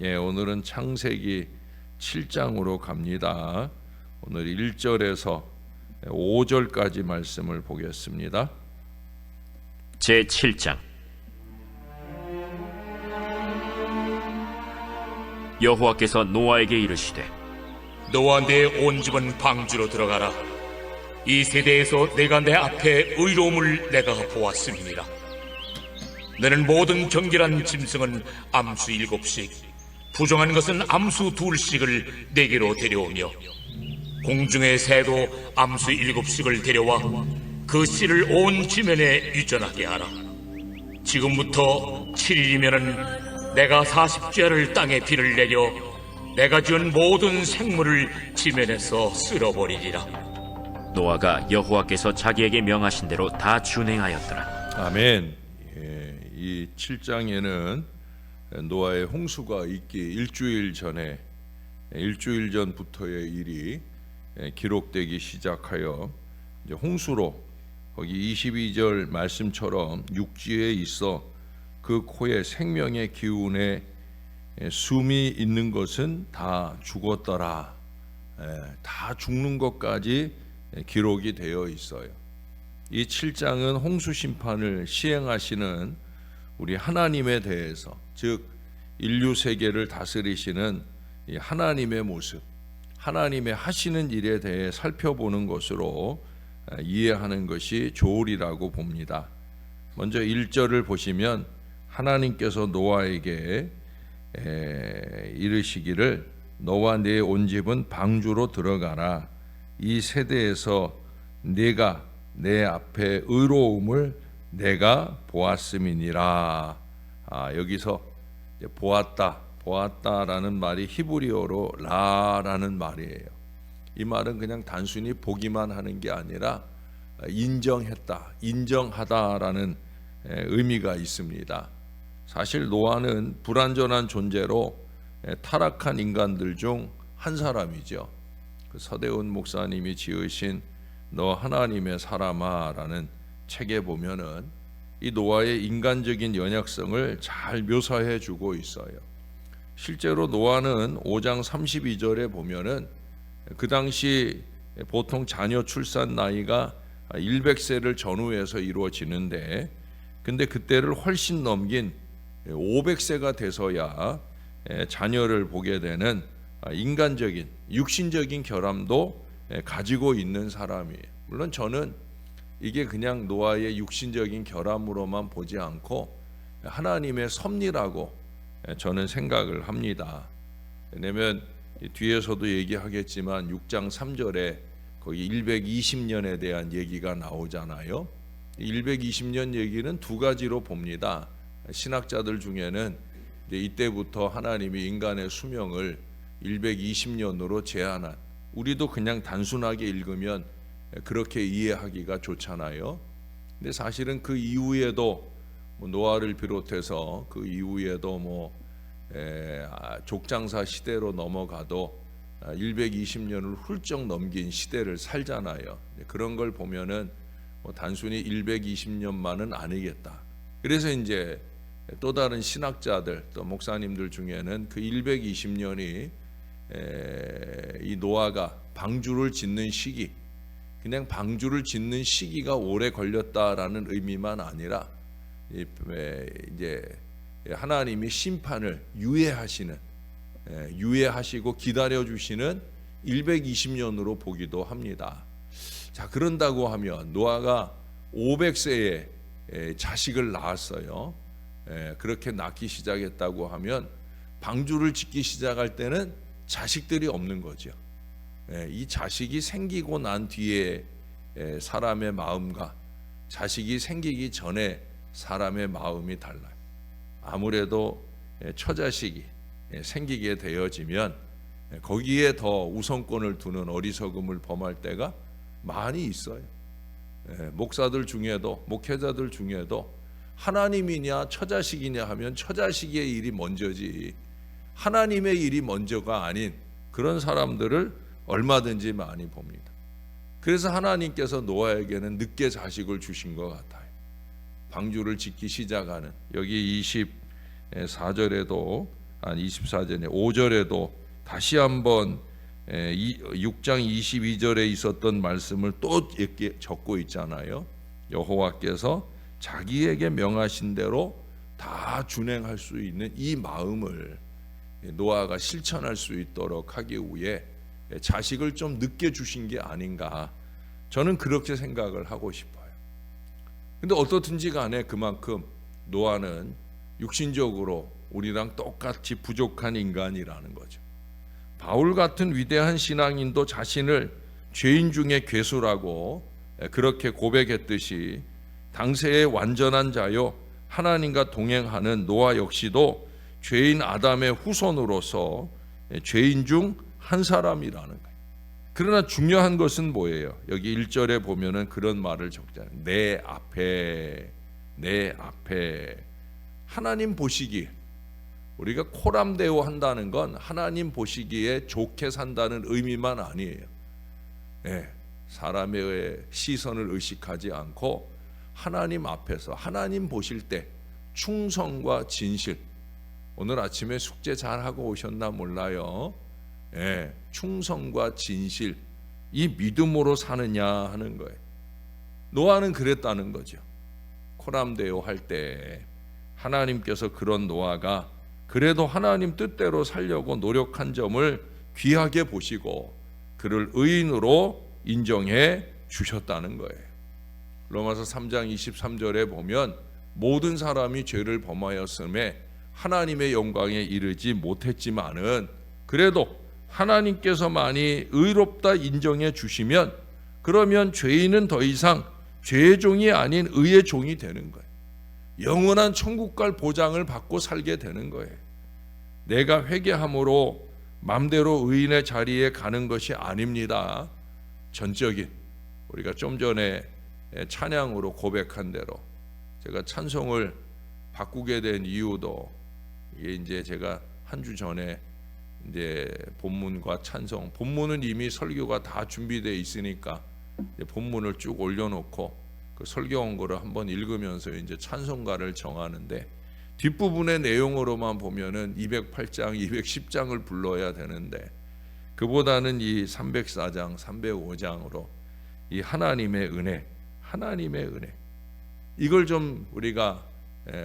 오늘은 창세기 7장으로 갑니다. 오늘 1절에서 5절까지 말씀을 보겠습니다. 제7장. 여호와께서 노아에게 이르시되 너와 내 온 집은 방주로 들어가라. 이 세대에서 내가 내 앞에 의로움을 내가 보았음이니라. 너는 모든 경결한 짐승은 암수 7씩, 부정한 것은 암수 2씩을 내게로 데려오며, 공중의 새도 암수 7씩을 데려와 그 씨를 온 지면에 유전하게 하라. 지금부터 7일이면은 내가 40죄를 땅에 비를 내려 내가 지은 모든 생물을 지면에서 쓸어버리리라. 노아가 여호와께서 자기에게 명하신 대로 다 준행하였더라. 아멘. 이 7장에는 노아의 홍수가 있기 일주일 전부터의 일이 기록되기 시작하여 이제 홍수로 거기 22절 말씀처럼 육지에 있어 그 코에 생명의 기운에 숨이 있는 것은 다 죽었더라. 다 죽는 것까지 기록이 되어 있어요. 이 7장은 홍수 심판을 시행하시는 우리 하나님에 대해서, 즉 인류 세계를 다스리시는 이 하나님의 모습, 하나님의 하시는 일에 대해 살펴보는 것으로 이해하는 것이 좋으리라고 봅니다. 먼저 1절을 보시면 하나님께서 노아에게 이르시기를 너와 내 온 집은 방주로 들어가라. 이 세대에서 내가 내 앞에 의로움을 내가 보았음이니라. 여기서 보았다라는 말이 히브리어로 라라는 말이에요. 이 말은 그냥 단순히 보기만 하는 게 아니라 인정했다, 인정하다라는 의미가 있습니다. 사실 노아는 불완전한 존재로 타락한 인간들 중 한 사람이죠. 그 서대훈 목사님이 지으신 너 하나님의 사람아라는 책에 보면은 이 노아의 인간적인 연약성을 잘 묘사해 주고 있어요. 실제로 노아는 5장 32절에 보면은 그 당시 보통 자녀 출산 나이가 100세를 전후해서 이루어지는데, 근데 그때를 훨씬 넘긴 500세가 돼서야 자녀를 보게 되는 인간적인 육신적인 결함도 가지고 있는 사람이에요. 물론 저는 이게 그냥 노아의 육신적인 결함으로만 보지 않고 하나님의 섭리라고 저는 생각을 합니다. 왜냐하면 뒤에서도 얘기하겠지만 6장 3절에 거기 120년에 대한 얘기가 나오잖아요. 120년 얘기는 두 가지로 봅니다. 신학자들 중에는 이때부터 하나님이 인간의 수명을 120년으로 제한한, 우리도 그냥 단순하게 읽으면 그렇게 이해하기가 좋잖아요. 근데 사실은 그 이후에도 노아를 비롯해서 그 이후에도 족장사 시대로 넘어가도 120년을 훌쩍 넘긴 시대를 살잖아요. 그런 걸 보면은 단순히 120년만은 아니겠다. 그래서 이제 또 다른 신학자들, 또 목사님들 중에는 그 120년이 이 노아가 방주를 짓는 시기, 그냥 방주를 짓는 시기가 오래 걸렸다라는 의미만 아니라 이제 하나님이 심판을 유예하시고 기다려주시는 120년으로 보기도 합니다. 자, 그런다고 하면 노아가 500세에 자식을 낳았어요. 그렇게 낳기 시작했다고 하면 방주를 짓기 시작할 때는 자식들이 없는 거죠. 이 자식이 생기고 난 뒤에 사람의 마음과 자식이 생기기 전에 사람의 마음이 달라요. 아무래도 처자식이 생기게 되어지면 거기에 더 우선권을 두는 어리석음을 범할 때가 많이 있어요. 목사들 중에도, 목회자들 중에도 하나님이냐 처자식이냐 하면 처자식의 일이 먼저지 하나님의 일이 먼저가 아닌 그런 사람들을 얼마든지 많이 봅니다. 그래서 하나님께서 노아에게는 늦게 자식을 주신 것 같아요. 방주를 짓기 시작하는, 여기 24절에도 24절에 5절에도 다시 한번 6장 22절에 있었던 말씀을 또 이렇게 적고 있잖아요. 여호와께서 자기에게 명하신 대로 다 준행할 수 있는 이 마음을 노아가 실천할 수 있도록 하기 위해 자식을 좀 늦게 주신 게 아닌가, 저는 그렇게 생각을 하고 싶어요. 근데 어떻든지 간에 그만큼 노아는 육신적으로 우리랑 똑같이 부족한 인간이라는 거죠. 바울 같은 위대한 신앙인도 자신을 죄인 중에 괴수라고 그렇게 고백했듯이 당세의 완전한 자요 하나님과 동행하는 노아 역시도 죄인 아담의 후손으로서 죄인 중 한 사람이라는 거예요. 그러나 중요한 것은 뭐예요? 여기 1절에 보면은 그런 말을 적잖아요. 내 앞에 하나님 보시기, 우리가 코람데오 한다는 건 하나님 보시기에 좋게 산다는 의미만 아니에요. 사람의 시선을 의식하지 않고 하나님 앞에서 하나님 보실 때 충성과 진실. 오늘 아침에 숙제 잘 하고 오셨나 몰라요. 충성과 진실, 이 믿음으로 사느냐 하는 거예요. 노아는 그랬다는 거죠. 코람데오 할 때 하나님께서 그런 노아가 그래도 하나님 뜻대로 살려고 노력한 점을 귀하게 보시고 그를 의인으로 인정해 주셨다는 거예요. 로마서 3장 23절에 보면 모든 사람이 죄를 범하였음에 하나님의 영광에 이르지 못했지만은 그래도 하나님께서만이 의롭다 인정해 주시면 그러면 죄인은 더 이상 죄의 종이 아닌 의의 종이 되는 거예요. 영원한 천국 갈 보장을 받고 살게 되는 거예요. 내가 회개함으로 맘대로 의인의 자리에 가는 것이 아닙니다. 전적인, 우리가 좀 전에 찬양으로 고백한 대로 제가 찬송을 바꾸게 된 이유도 이게 이제 제가 한 주 전에 이제 본문과 찬송, 본문은 이미 설교가 다 준비되어 있으니까 이제 본문을 쭉 올려놓고 그 설교한 거를 한번 읽으면서 이제 찬송가를 정하는데 뒷부분의 내용으로만 보면은 208장, 210장을 불러야 되는데 그보다는 이 304장, 305장으로 이 하나님의 은혜 이걸 좀 우리가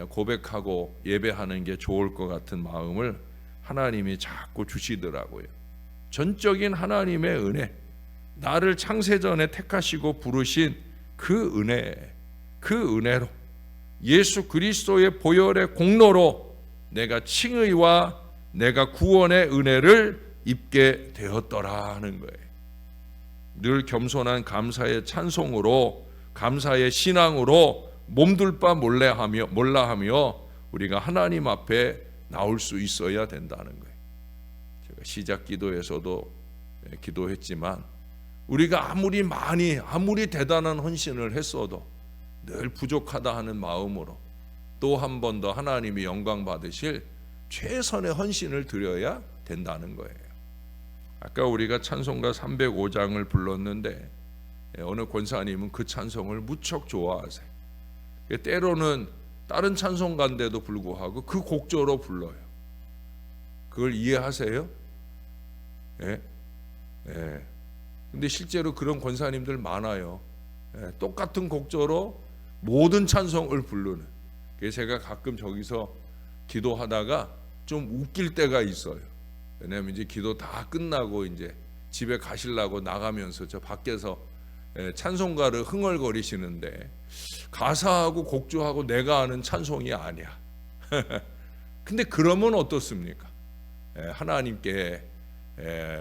고백하고 예배하는 게 좋을 것 같은 마음을 하나님이 자꾸 주시더라고요. 전적인 하나님의 은혜, 나를 창세전에 택하시고 부르신 그 은혜로 예수 그리스도의 보혈의 공로로 내가 칭의와 내가 구원의 은혜를 입게 되었더라 하는 거예요. 늘 겸손한 감사의 찬송으로, 감사의 신앙으로 몸둘 바 몰라 하며 우리가 하나님 앞에 나올 수 있어야 된다는 거예요. 제가 시작 기도에서도 기도했지만 우리가 아무리 대단한 헌신을 했어도 늘 부족하다 하는 마음으로 또 한 번 더 하나님이 영광 받으실 최선의 헌신을 드려야 된다는 거예요. 아까 우리가 찬송가 305장을 불렀는데 어느 권사님은 그 찬송을 무척 좋아하세요. 때로는 다른 찬송가인데도 불구하고 그 곡조로 불러요. 그걸 이해하세요? 근데 실제로 그런 권사님들 많아요. 똑같은 곡조로 모든 찬송을 부르는. 그래서 제가 가끔 저기서 기도하다가 좀 웃길 때가 있어요. 왜냐하면 이제 기도 다 끝나고 이제 집에 가시려고 나가면서 저 밖에서 찬송가를 흥얼거리시는데 가사하고 곡조하고 내가 아는 찬송이 아니야. 근데 그러면 어떻습니까? 하나님께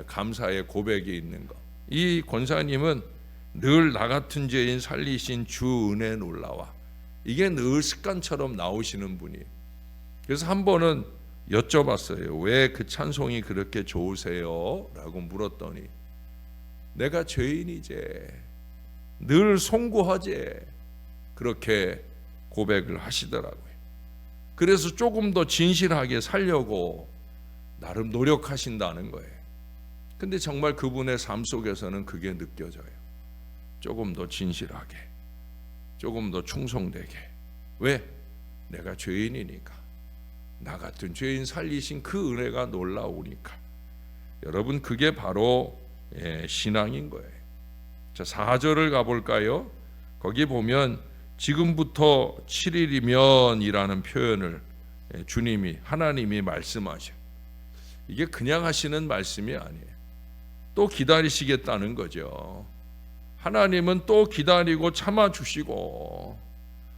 감사의 고백이 있는 것. 이 권사님은 늘 나 같은 죄인 살리신 주 은혜 놀라와, 이게 늘 습관처럼 나오시는 분이에요. 그래서 한 번은 여쭤봤어요. 왜 그 찬송이 그렇게 좋으세요? 라고 물었더니 내가 죄인이제, 늘 송구하제, 그렇게 고백을 하시더라고요. 그래서 조금 더 진실하게 살려고 나름 노력하신다는 거예요. 근데 정말 그분의 삶 속에서는 그게 느껴져요. 조금 더 진실하게, 조금 더 충성되게. 왜? 내가 죄인이니까. 나 같은 죄인 살리신 그 은혜가 놀라우니까. 여러분, 그게 바로 신앙인 거예요. 자, 4절을 가볼까요? 거기 보면 지금부터 7일이면 이라는 표현을 하나님이 말씀하셔요. 이게 그냥 하시는 말씀이 아니에요. 또 기다리시겠다는 거죠. 하나님은 또 기다리고 참아주시고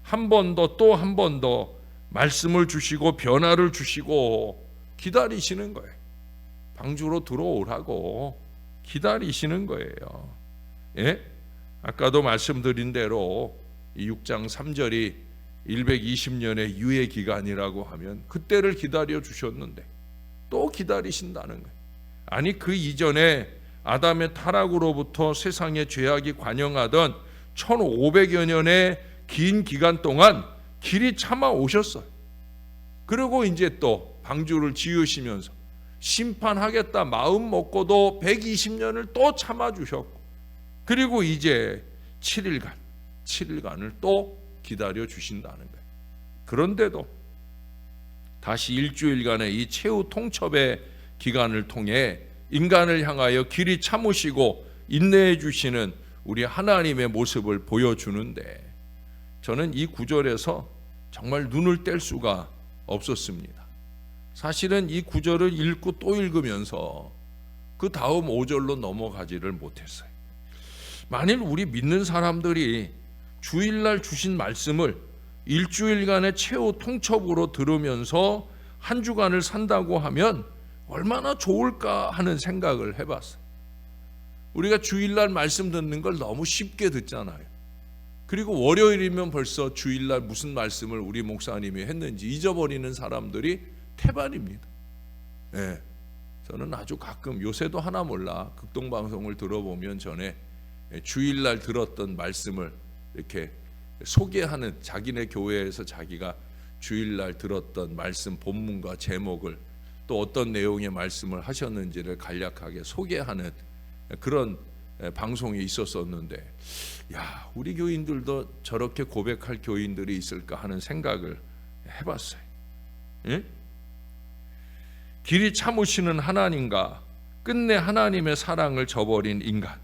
한 번 더, 또 한 번 더 말씀을 주시고 변화를 주시고 기다리시는 거예요. 방주로 들어오라고 기다리시는 거예요. 예? 아까도 말씀드린 대로 이 6장 3절이 120년의 유예 기간이라고 하면 그때를 기다려 주셨는데 또 기다리신다는 거예요. 아니, 그 이전에 아담의 타락으로부터 세상의 죄악이 관영하던 1500여 년의 긴 기간 동안 길이 참아 오셨어요. 그리고 이제 또 방주를 지으시면서 심판하겠다 마음 먹고도 120년을 또 참아 주셨고, 그리고 이제 7일간을 또 기다려 주신다는 거예요. 그런데도 다시 일주일간의 이 최후 통첩의 기간을 통해 인간을 향하여 길이 참으시고 인내해 주시는 우리 하나님의 모습을 보여주는데, 저는 이 구절에서 정말 눈을 뗄 수가 없었습니다. 사실은 이 구절을 읽고 또 읽으면서 그 다음 5절로 넘어가지를 못했어요. 만일 우리 믿는 사람들이 주일날 주신 말씀을 일주일간의 최후 통첩으로 들으면서 한 주간을 산다고 하면 얼마나 좋을까 하는 생각을 해봤어요. 우리가 주일날 말씀 듣는 걸 너무 쉽게 듣잖아요. 그리고 월요일이면 벌써 주일날 무슨 말씀을 우리 목사님이 했는지 잊어버리는 사람들이 태반입니다. 네. 저는 아주 가끔, 요새도 하나 몰라, 극동방송을 들어보면 전에 주일날 들었던 말씀을 이렇게 소개하는, 자기네 교회에서 자기가 주일날 들었던 말씀 본문과 제목을 또 어떤 내용의 말씀을 하셨는지를 간략하게 소개하는 그런 방송이 있었었는데, 야, 우리 교인들도 저렇게 고백할 교인들이 있을까 하는 생각을 해봤어요. 예? 길이 참으시는 하나님과 끝내 하나님의 사랑을 저버린 인간.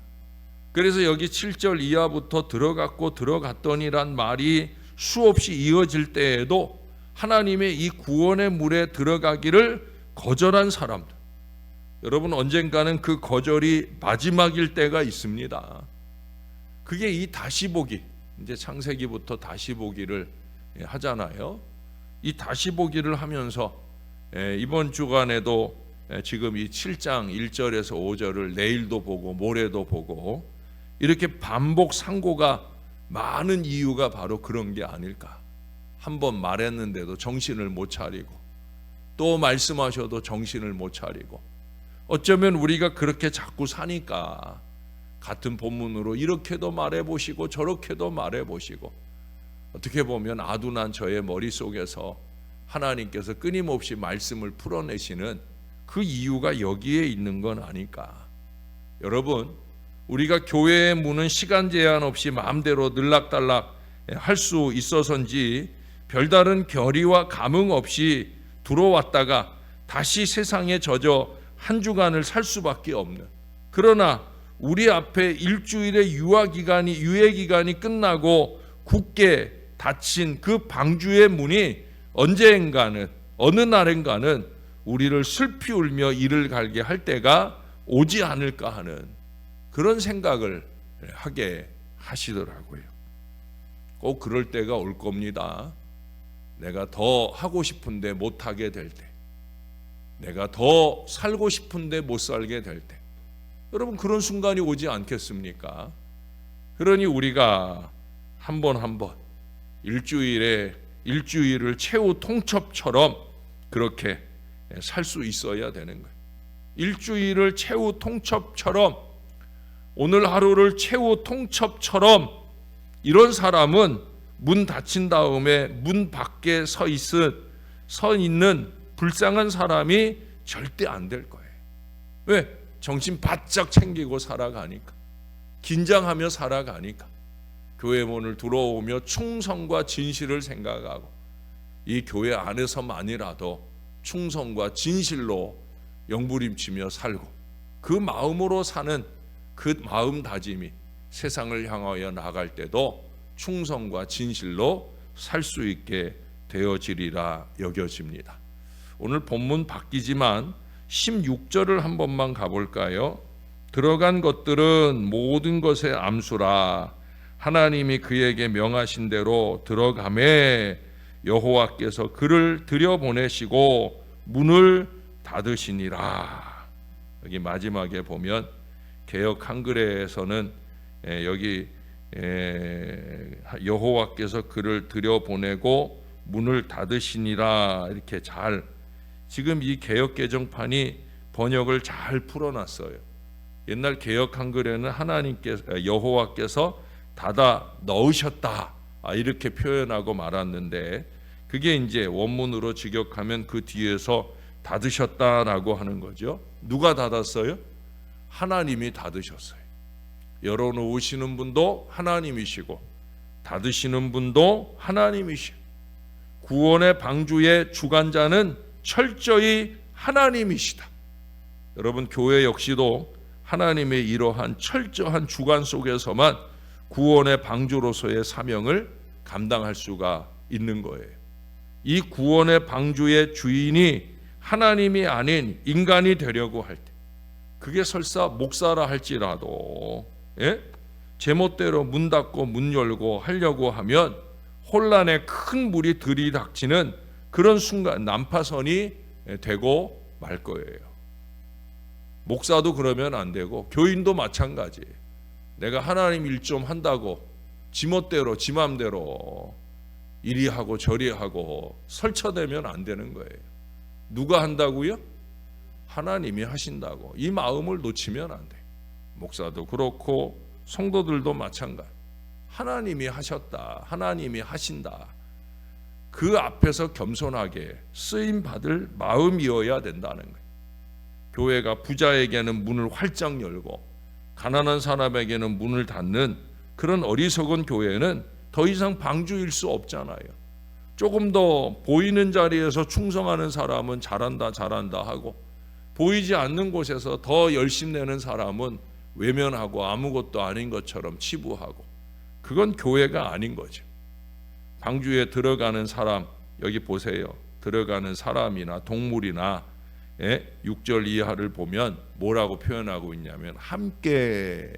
그래서 여기 7절 이하부터 들어갔더니란 말이 수없이 이어질 때에도 하나님의 이 구원의 물에 들어가기를 거절한 사람들. 여러분, 언젠가는 그 거절이 마지막일 때가 있습니다. 그게 이 다시 보기, 이제 창세기부터 다시 보기를 하잖아요. 이 다시 보기를 하면서 이번 주간에도 지금 이 7장 1절에서 5절을 내일도 보고 모레도 보고 이렇게 반복 상고가 많은 이유가 바로 그런 게 아닐까. 한번 말했는데도 정신을 못 차리고 또 말씀하셔도 정신을 못 차리고, 어쩌면 우리가 그렇게 자꾸 사니까 같은 본문으로 이렇게도 말해보시고 저렇게도 말해보시고, 어떻게 보면 아둔한 저의 머릿속에서 하나님께서 끊임없이 말씀을 풀어내시는 그 이유가 여기에 있는 건 아닐까. 여러분, 우리가 교회의 문은 시간 제한 없이 마음대로 들락달락 할 수 있어서인지 별다른 결의와 감흥 없이 들어왔다가 다시 세상에 젖어 한 주간을 살 수밖에 없는, 그러나 우리 앞에 일주일의 유예 기간이 끝나고 굳게 닫힌 그 방주의 문이 언젠가는, 어느 날인가는 우리를 슬피 울며 이를 갈게 할 때가 오지 않을까 하는 그런 생각을 하게 하시더라고요. 꼭 그럴 때가 올 겁니다. 내가 더 하고 싶은데 못하게 될 때, 내가 더 살고 싶은데 못 살게 될 때, 여러분, 그런 순간이 오지 않겠습니까? 그러니 우리가 한 번 한 번 일주일을 최후 통첩처럼 그렇게 살 수 있어야 되는 거예요. 일주일을 최후 통첩처럼, 오늘 하루를 최후 통첩처럼, 이런 사람은 문 닫힌 다음에 문 밖에 서 있는 불쌍한 사람이 절대 안 될 거예요. 왜? 정신 바짝 챙기고 살아가니까, 긴장하며 살아가니까, 교회 문을 들어오며 충성과 진실을 생각하고 이 교회 안에서만이라도 충성과 진실로 영부림치며 살고 그 마음으로 사는 그 마음다짐이 세상을 향하여 나갈 때도 충성과 진실로 살 수 있게 되어지리라 여겨집니다. 오늘 본문 바뀌지만 16절을 한 번만 가볼까요? 들어간 것들은 모든 것의 암수라. 하나님이 그에게 명하신 대로 들어가매 여호와께서 그를 들여보내시고 문을 닫으시니라. 여기 마지막에 보면 개역 한글에서는 여기 여호와께서 그를 들여보내고 문을 닫으시니라 이렇게 잘, 지금 이 개역 개정판이 번역을 잘 풀어놨어요. 옛날 개역 한글에는 하나님께서 여호와께서 닫아 넣으셨다 이렇게 표현하고 말았는데, 그게 이제 원문으로 직역하면 그 뒤에서 닫으셨다라고 하는 거죠. 누가 닫았어요? 하나님이 닫으셨어요. 열어놓으시는 분도 하나님이시고 닫으시는 분도 하나님이시고 구원의 방주의 주관자는 철저히 하나님이시다. 여러분, 교회 역시도 하나님의 이러한 철저한 주관 속에서만 구원의 방주로서의 사명을 감당할 수가 있는 거예요. 이 구원의 방주의 주인이 하나님이 아닌 인간이 되려고 할 때, 그게 설사 목사라 할지라도 제멋대로 문 닫고 문 열고 하려고 하면 혼란의 큰 물이 들이닥치는 그런 순간 난파선이 되고 말 거예요. 목사도 그러면 안 되고 교인도 마찬가지예요. 내가 하나님 일 좀 한다고 지멋대로 지 맘대로 이리 하고 저리 하고 설쳐대면 안 되는 거예요. 누가 한다고요? 하나님이 하신다고. 이 마음을 놓치면 안 돼. 목사도 그렇고 성도들도 마찬가지. 하나님이 하셨다, 하나님이 하신다, 그 앞에서 겸손하게 쓰임 받을 마음이어야 된다는 거예요. 교회가 부자에게는 문을 활짝 열고 가난한 사람에게는 문을 닫는 그런 어리석은 교회는 더 이상 방주일 수 없잖아요. 조금 더 보이는 자리에서 충성하는 사람은 잘한다 하고, 보이지 않는 곳에서 더 열심 내는 사람은 외면하고 아무것도 아닌 것처럼 치부하고, 그건 교회가 아닌 거죠. 방주에 들어가는 사람, 여기 보세요. 들어가는 사람이나 동물이나 6절 이하를 보면 뭐라고 표현하고 있냐면 함께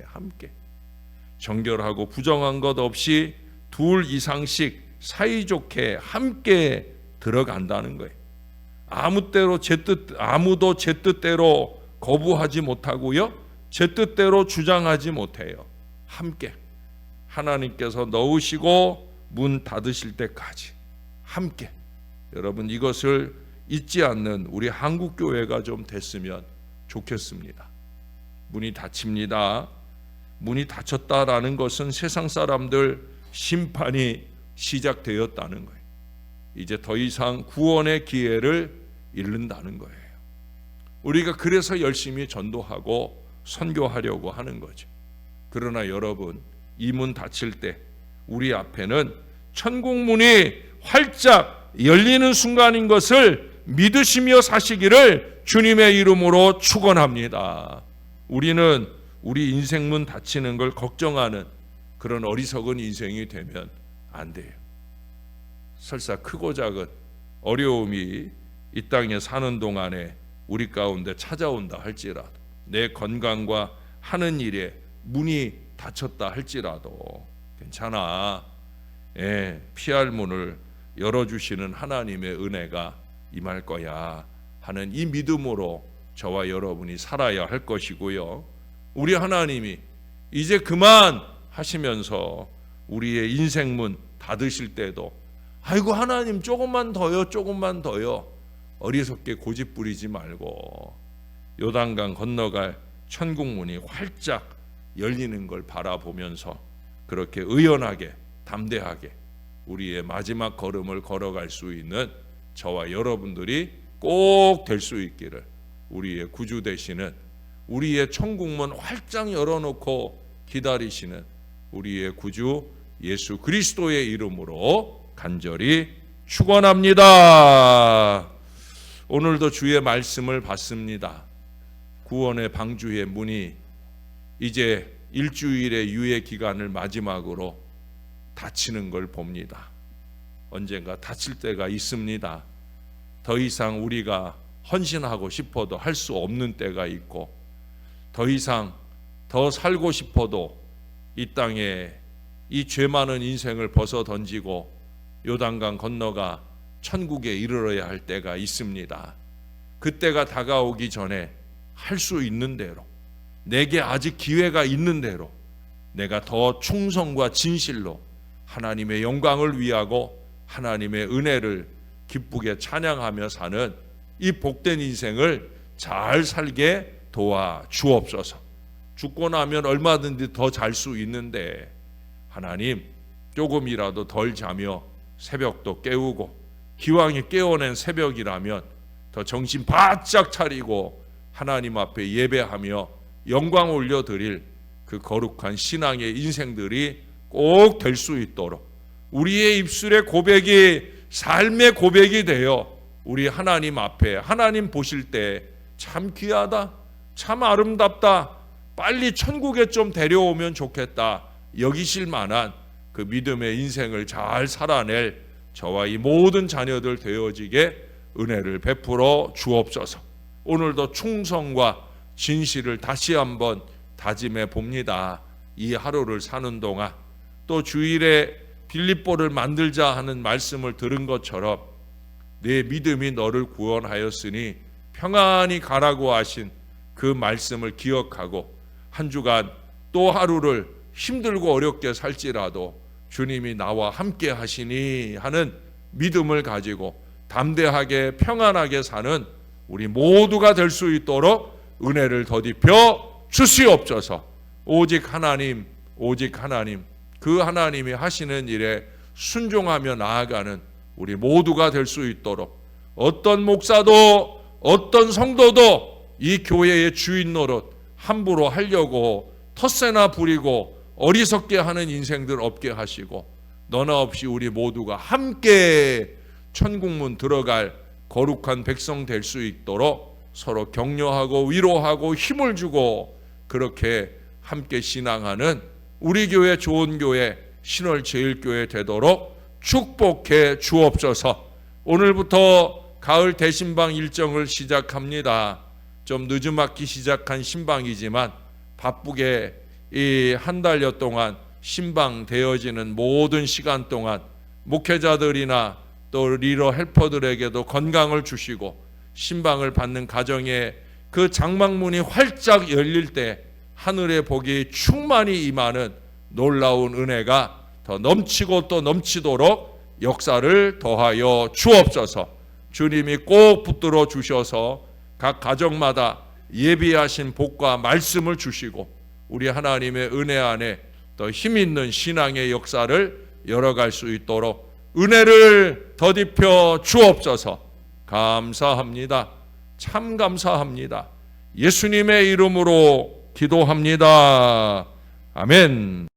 정결하고 부정한 것 없이 둘 이상씩 사이좋게 함께 들어간다는 거예요. 아무도 제 뜻대로 거부하지 못하고요, 제 뜻대로 주장하지 못해요. 함께 하나님께서 넣으시고 문 닫으실 때까지 함께. 여러분, 이것을 잊지 않는 우리 한국 교회가 좀 됐으면 좋겠습니다. 문이 닫힙니다. 문이 닫혔다라는 것은 세상 사람들 심판이 시작되었다는 거예요. 이제 더 이상 구원의 기회를 잃는다는 거예요. 우리가 그래서 열심히 전도하고 선교하려고 하는 거죠. 그러나 여러분, 이 문 닫힐 때 우리 앞에는 천국 문이 활짝 열리는 순간인 것을 믿으시며 사시기를 주님의 이름으로 축원합니다. 우리는 우리 인생 문 닫히는 걸 걱정하는 그런 어리석은 인생이 되면 안 돼요. 설사 크고 작은 어려움이 이 땅에 사는 동안에 우리 가운데 찾아온다 할지라도, 내 건강과 하는 일에 문이 닫혔다 할지라도 괜찮아. 피할 문을 열어주시는 하나님의 은혜가 임할 거야 하는 이 믿음으로 저와 여러분이 살아야 할 것이고요. 우리 하나님이 이제 그만 하시면서 우리의 인생문 닫으실 때도 아이고 하나님 조금만 더요 어리석게 고집 부리지 말고 요단강 건너갈 천국문이 활짝 열리는 걸 바라보면서 그렇게 의연하게 담대하게 우리의 마지막 걸음을 걸어갈 수 있는 저와 여러분들이 꼭 될 수 있기를, 우리의 구주 되시는, 우리의 천국문 활짝 열어놓고 기다리시는 우리의 구주 예수 그리스도의 이름으로 간절히 축원합니다. 오늘도 주의 말씀을 받습니다. 구원의 방주의 문이 이제 일주일의 유예 기간을 마지막으로 닫히는 걸 봅니다. 언젠가 닫힐 때가 있습니다. 더 이상 우리가 헌신하고 싶어도 할 수 없는 때가 있고, 더 이상 더 살고 싶어도 이 땅에 이 죄 많은 인생을 벗어 던지고 요단강 건너가 천국에 이르러야 할 때가 있습니다. 그때가 다가오기 전에 할 수 있는 대로, 내게 아직 기회가 있는 대로 내가 더 충성과 진실로 하나님의 영광을 위하고 하나님의 은혜를 기쁘게 찬양하며 사는 이 복된 인생을 잘 살게 도와 주옵소서. 죽고 나면 얼마든지 더 잘 수 있는데 하나님, 조금이라도 덜 자며 새벽도 깨우고, 기왕이 깨어낸 새벽이라면 더 정신 바짝 차리고 하나님 앞에 예배하며 영광 올려드릴 그 거룩한 신앙의 인생들이 꼭 될 수 있도록 우리의 입술의 고백이 삶의 고백이 되어 우리 하나님 앞에, 하나님 보실 때 참 귀하다, 참 아름답다, 빨리 천국에 좀 데려오면 좋겠다 여기실 만한 그 믿음의 인생을 잘 살아낼 저와 이 모든 자녀들 되어지게 은혜를 베풀어 주옵소서. 오늘도 충성과 진실을 다시 한번 다짐해 봅니다. 이 하루를 사는 동안 또 주일에 빌립보를 만들자 하는 말씀을 들은 것처럼 내 믿음이 너를 구원하였으니 평안히 가라고 하신 그 말씀을 기억하고 한 주간 또 하루를 힘들고 어렵게 살지라도 주님이 나와 함께 하시니 하는 믿음을 가지고 담대하게 평안하게 사는 우리 모두가 될 수 있도록 은혜를 더딥혀 주시옵소서. 오직 하나님, 오직 하나님, 그 하나님이 하시는 일에 순종하며 나아가는 우리 모두가 될 수 있도록 어떤 목사도 어떤 성도도 이 교회의 주인 노릇 함부로 하려고 텃세나 부리고 어리석게 하는 인생들 없게 하시고, 너나 없이 우리 모두가 함께 천국문 들어갈 거룩한 백성 될 수 있도록 서로 격려하고 위로하고 힘을 주고 그렇게 함께 신앙하는 우리 교회 좋은 교회 신월제일교회 되도록 축복해 주옵소서. 오늘부터 가을 대신방 일정을 시작합니다. 좀 늦음막히 시작한 신방이지만 바쁘게 이 한 달여 동안 신방 되어지는 모든 시간 동안 목회자들이나 또 리더 헬퍼들에게도 건강을 주시고 신방을 받는 가정에 그 장막문이 활짝 열릴 때 하늘의 복이 충만히 임하는 놀라운 은혜가 더 넘치고 또 넘치도록 역사를 더하여 주옵소서. 주님이 꼭 붙들어 주셔서 각 가정마다 예비하신 복과 말씀을 주시고 우리 하나님의 은혜 안에 더 힘있는 신앙의 역사를 열어갈 수 있도록 은혜를 더딥혀 주옵소서. 감사합니다. 참 감사합니다. 예수님의 이름으로 기도합니다. 아멘.